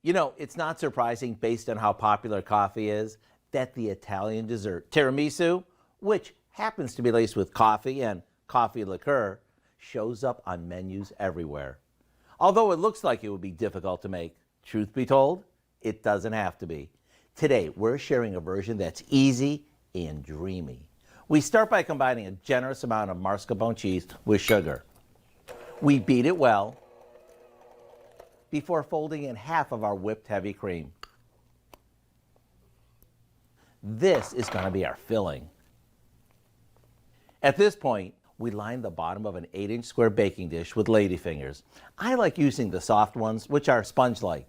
You know, it's not surprising based on how popular coffee is that the Italian dessert tiramisu, which happens to be laced with coffee and coffee liqueur, shows up on menus everywhere. Although it looks like it would be difficult to make, truth be told, it doesn't have to be. Today, we're sharing a version that's easy and dreamy. We start by combining a generous amount of mascarpone cheese with sugar. We beat it well before folding in half of our whipped heavy cream. This is going to be our filling. At this point, we line the bottom of an 8-inch square baking dish with ladyfingers. I like using the soft ones, which are sponge-like.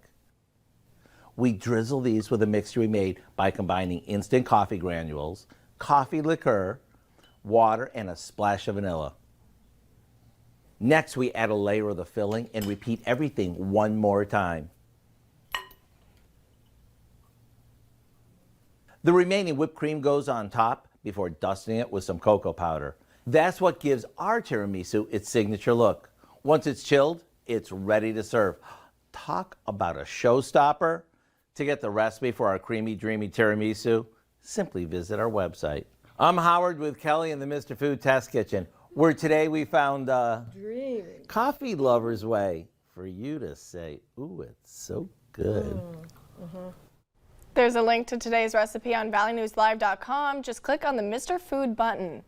We drizzle these with a mixture we made by combining instant coffee granules, coffee liqueur, water, and a splash of vanilla. Next, we add a layer of the filling and repeat everything one more time. The remaining whipped cream goes on top before dusting it with some cocoa powder. That's what gives our tiramisu its signature look. Once it's chilled, it's ready to serve. Talk about a showstopper. To get the recipe for our creamy, dreamy tiramisu, simply visit our website. I'm Howard with Kelly in the Mr. Food Test Kitchen, where today we found Dreamy. coffee lover's way for you to say, ooh, it's so good. There's a link to today's recipe on valleynewslive.com. Just click on the Mr. Food button.